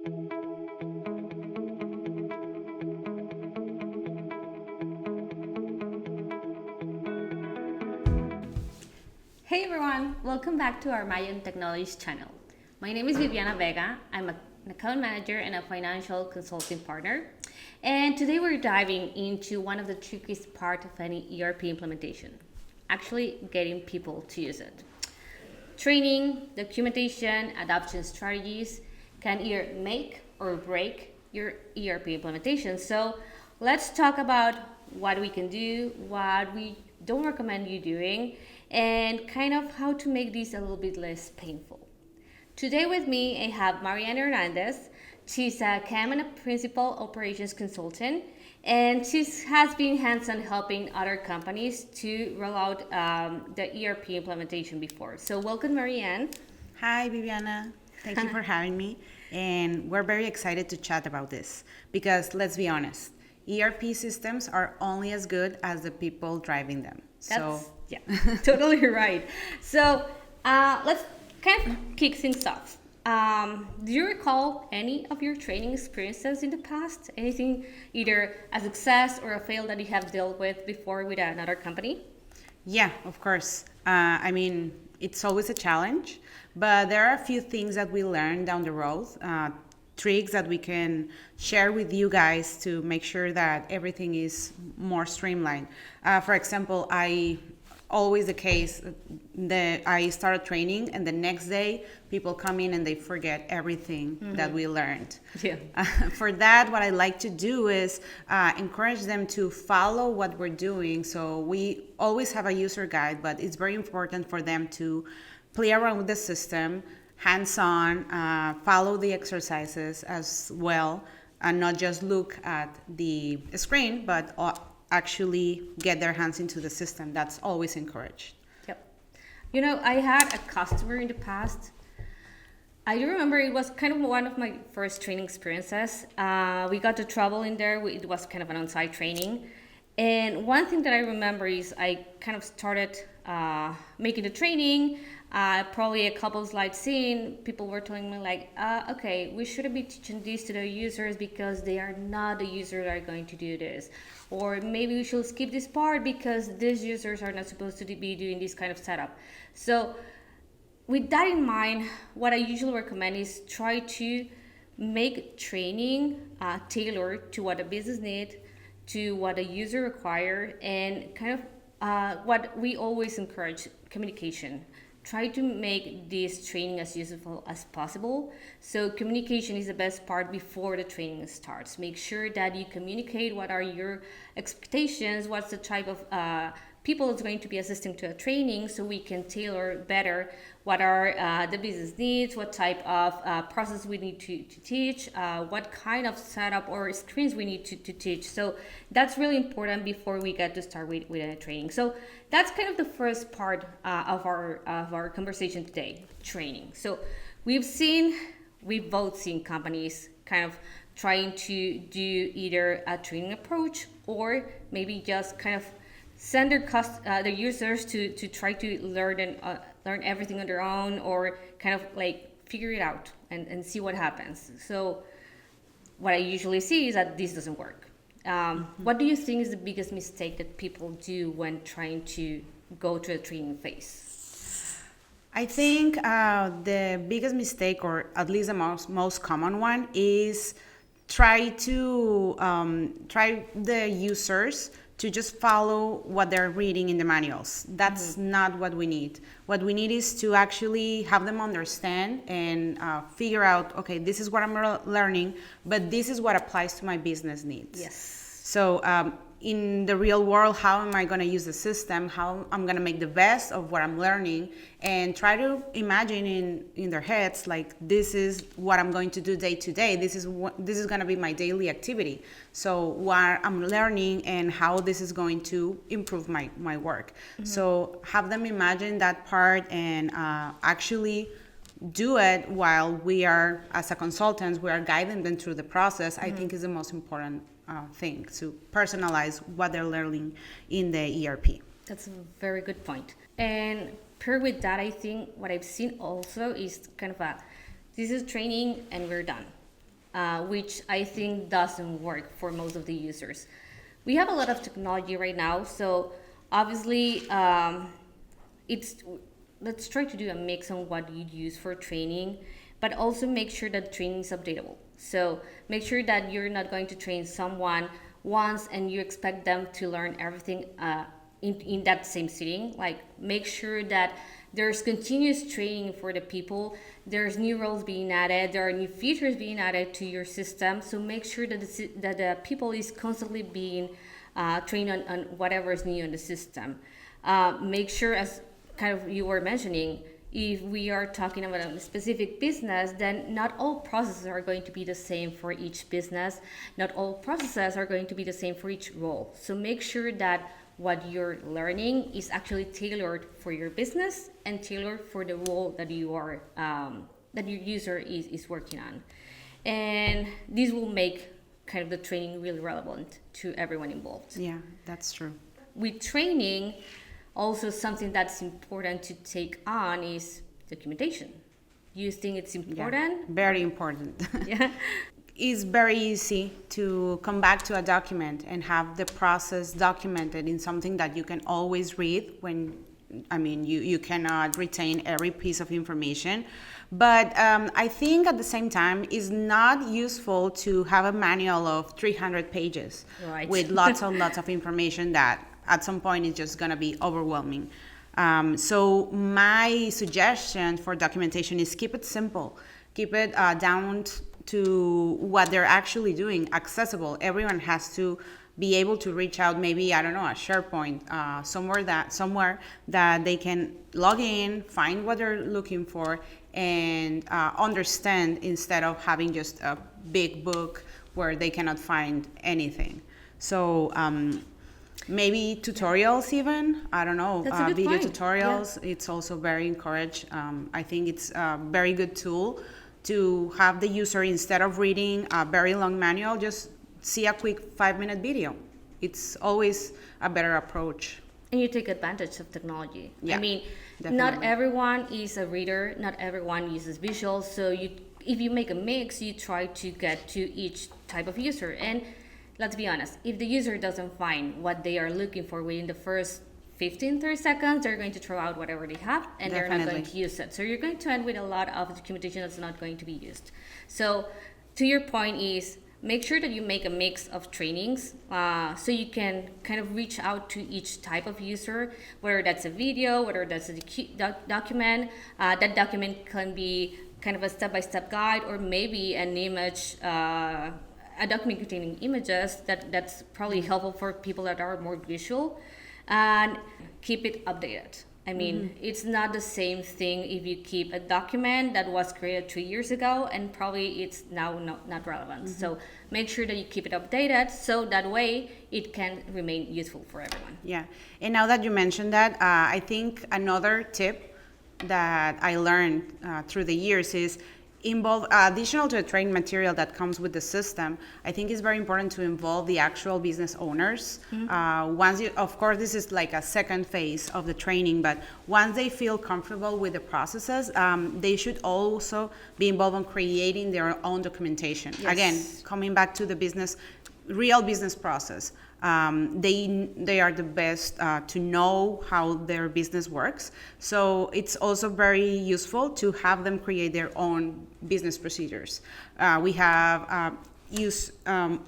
Hey everyone, welcome back to our Marianne Technologies channel. My name is Viviana Vega. I'm an account manager and a financial consulting partner. And today we're diving into one of the trickiest parts of any ERP implementation, actually getting people to use it. Training, documentation, adoption strategies can either make or break your ERP implementation. So let's talk about what we can do, what we don't recommend you doing, and kind of how to make this a little bit less painful. Today with me, I have Marianne Hernandez. She's a CAM and a principal operations consultant, and she has been hands-on helping other companies to roll out the ERP implementation before. So welcome, Marianne. Hi, Viviana. Thank you for having me. And we're very excited to chat about this because let's be honest, ERP systems are only as good as the people driving them. Yeah, totally right. So let's kind of kick things off. Do you recall any of your training experiences in the past? Anything, either a success or a fail that you have dealt with before with another company? Yeah, of course. It's always a challenge, but there are a few things that we learn down the road, tricks that we can share with you guys to make sure that everything is more streamlined. For example, always the case that I started training and the next day people come in and they forget everything that we learned. Yeah. For that, what I like to do is encourage them to follow what we're doing. So we always have a user guide, but it's very important for them to play around with the system, hands-on, follow the exercises as well, and not just look at the screen, but actually get their hands into the system. That's always encouraged. Yep. You know, I had a customer in the past. I do remember it was kind of one of my first training experiences. We got to travel in there. It was kind of an on-site training. And one thing that I remember is I kind of started making the training. Probably a couple slides in, people were telling me like, okay, we shouldn't be teaching this to the users because they are not the users that are going to do this. Or maybe we should skip this part because these users are not supposed to be doing this kind of setup. So with that in mind, what I usually recommend is try to make training tailored to what the business needs, to what the user require, and kind of what we always encourage, communication. Try to make this training as useful as possible. So communication is the best part before the training starts. Make sure that you communicate what are your expectations, what's the type of people that's going to be assisting to a training, so we can tailor better what are the business needs, what type of process we need to teach, what kind of setup or screens we need to teach. So that's really important before we get to start with a training. So that's kind of the first part of our conversation today, training. So we've both seen companies kind of trying to do either a training approach or maybe just kind of send their users to try to learn everything on their own, or kind of like figure it out and see what happens. So what I usually see is that this doesn't work. What do you think is the biggest mistake that people do when trying to go to a training phase? I think the biggest mistake, or at least the most common one, is try the users to just follow what they're reading in the manuals. That's not what we need. What we need is to actually have them understand and figure out, okay, this is what I'm learning, but this is what applies to my business needs. Yes. So in the real world, how am I going to use the system? How I'm going to make the best of what I'm learning, and try to imagine in their heads, like, this is what I'm going to do day to day. This is going to be my daily activity. So what I'm learning and how this is going to improve my work. Mm-hmm. So have them imagine that part and actually do it while we are, as a consultants, we are guiding them through the process. Mm-hmm. I think is the most important thing, to personalize what they're learning in the ERP. That's a very good point. And paired with that, I think what I've seen also is kind of this is training and we're done. which I think doesn't work for most of the users. We have a lot of technology right now, so obviously it's let's try to do a mix on what you use for training, but also make sure that training is updatable. So make sure that you're not going to train someone once and you expect them to learn everything in that same sitting. Like, make sure that there's continuous training for the people. There's new roles being added. There are new features being added to your system. So make sure that the people is constantly being trained on whatever is new in the system. Make sure, as kind of you were mentioning, if we are talking about a specific business, then not all processes are going to be the same for each business. Not all processes are going to be the same for each role. So make sure that what you're learning is actually tailored for your business and tailored for the role that you are that your user is working on. And this will make kind of the training really relevant to everyone involved. Yeah, that's true. With training, also something that's important to take on is documentation. Do you think it's important? Yeah, very important. Yeah. It's very easy to come back to a document and have the process documented in something that you can always read when, I mean, you cannot retain every piece of information. But I think at the same time, it's not useful to have a manual of 300 pages with lots and lots of information that at some point is just going to be overwhelming. So my suggestion for documentation is keep it simple. Keep it down to what they're actually doing, accessible. Everyone has to be able to reach out, maybe, I don't know, a SharePoint, somewhere that they can log in, find what they're looking for, and understand, instead of having just a big book where they cannot find anything. So maybe tutorials even, I don't know, video point. tutorials. Yeah. It's also very encouraged. I think it's a very good tool to have the user, instead of reading a very long manual, just see a quick 5-minute video. It's always a better approach. And you take advantage of technology. Yeah, I mean, definitely. Not everyone is a reader, not everyone uses visuals. So if you make a mix, you try to get to each type of user. And let's be honest, if the user doesn't find what they are looking for within the first 15-30 seconds, they're going to throw out whatever they have, and They're not going to use it. So you're going to end with a lot of documentation that's not going to be used. So to your point is, make sure that you make a mix of trainings so you can kind of reach out to each type of user, whether that's a video, whether that's a document. That document can be kind of a step-by-step guide, or maybe an image, a document containing images that's probably helpful for people that are more visual. And keep it updated. I mean, it's not the same thing if you keep a document that was created 2 years ago and probably it's now not relevant. So make sure that you keep it updated, so that way it can remain useful for everyone. Yeah, and now that you mentioned that, I think another tip that I learned through the years is involve, additional to the training material that comes with the system, I think it's very important to involve the actual business owners. Once you, of course, this is like a second phase of the training, but once they feel comfortable with the processes, they should also be involved in creating their own documentation. Yes. Again, coming back to the real business process. They are the best to know how their business works. So it's also very useful to have them create their own business procedures. We have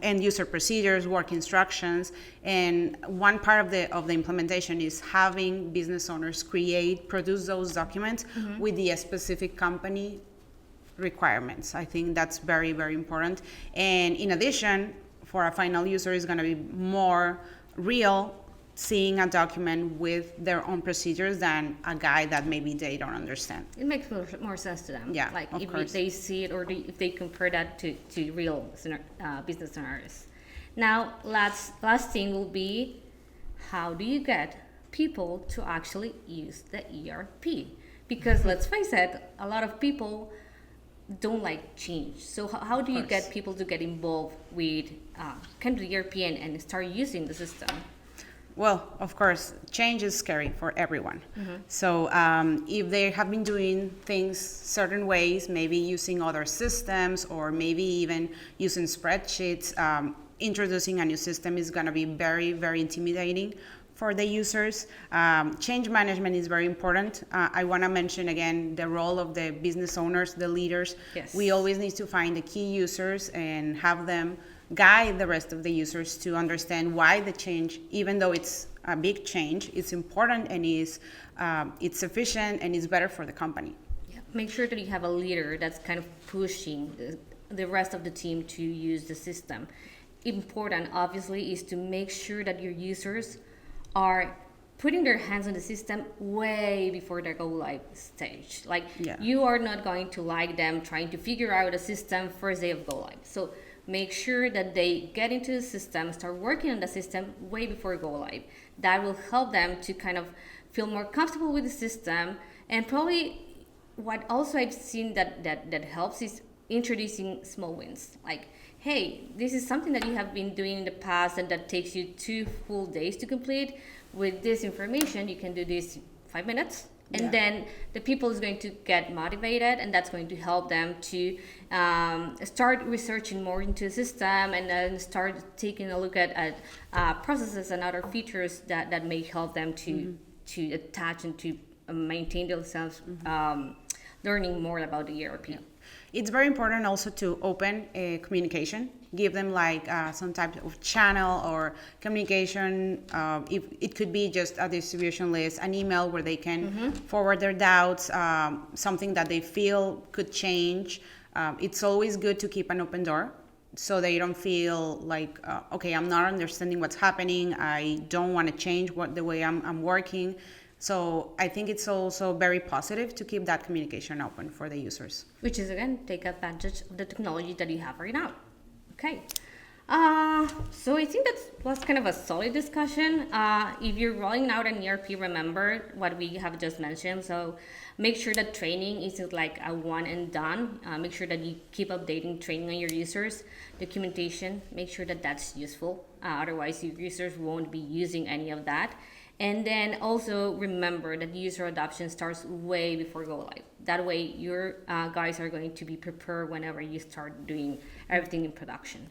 end user procedures, work instructions, and one part of the implementation is having business owners produce those documents with the specific company requirements. I think that's very, very important. And in addition, for a final user, is going to be more real seeing a document with their own procedures than a guide that maybe they don't understand. It makes more sense to them. Yeah, like if course. They see it, or if they compare that to real business scenarios. Now, last thing will be, how do you get people to actually use the ERP? Because let's face it, a lot of people don't like change. So how do you get people to get involved with kind of the ERP and start using the system? well, of course, change is scary for everyone. So if they have been doing things certain ways, maybe using other systems or maybe even using spreadsheets, introducing a new system is going to be very, very intimidating for the users. Change management is very important. I want to mention again the role of the business owners, the leaders. Yes. We always need to find the key users and have them guide the rest of the users to understand why the change, even though it's a big change, it's important and it's efficient and it's better for the company. Yeah. Make sure that you have a leader that's kind of pushing the rest of the team to use the system. Important, obviously, is to make sure that your users are putting their hands on the system way before their go live stage. Like you are not going to like them trying to figure out a system first day of go live. So make sure that they get into the system, start working on the system way before go live. That will help them to kind of feel more comfortable with the system. And probably what also I've seen that helps is introducing small wins. Like, hey, this is something that you have been doing in the past and that takes you 2 full days to complete. With this information, you can do this 5 minutes. And then the people is going to get motivated, and that's going to help them to start researching more into the system and then start taking a look at processes and other features that may help them to attach and to maintain themselves learning more about the ERP. Yeah. It's very important also to open communication, give them like some type of channel or communication. If it could be just a distribution list, an email where they can forward their doubts, something that they feel could change. It's always good to keep an open door so they don't feel like, okay, I'm not understanding what's happening. I don't want to change the way I'm working. So I think it's also very positive to keep that communication open for the users. Which is, again, take advantage of the technology that you have right now. Okay. So I think that was kind of a solid discussion. If you're rolling out an ERP, remember what we have just mentioned. So make sure that training isn't like a one and done. Make sure that you keep updating training on your users. Documentation, make sure that that's useful. Otherwise, your users won't be using any of that. And then also remember that user adoption starts way before go live. That way your guys are going to be prepared whenever you start doing everything in production.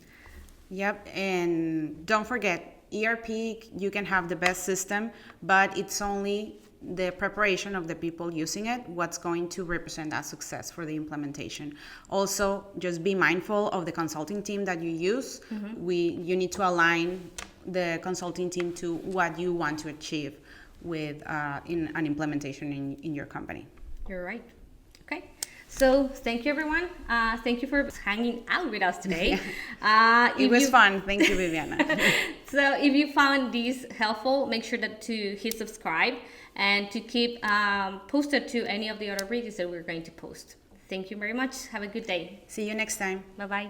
Yep, and don't forget, ERP, you can have the best system, but it's only the preparation of the people using it what's going to represent that success for the implementation. Also, just be mindful of the consulting team that you use. You need to align the consulting team to what you want to achieve with in an implementation in your company. You're right. Okay. So thank you, everyone. Thank you for hanging out with us today. It was fun. Thank you, Viviana. So if you found this helpful, make sure to hit subscribe and to keep posted to any of the other videos that we're going to post. Thank you very much. Have a good day. See you next time. Bye-bye.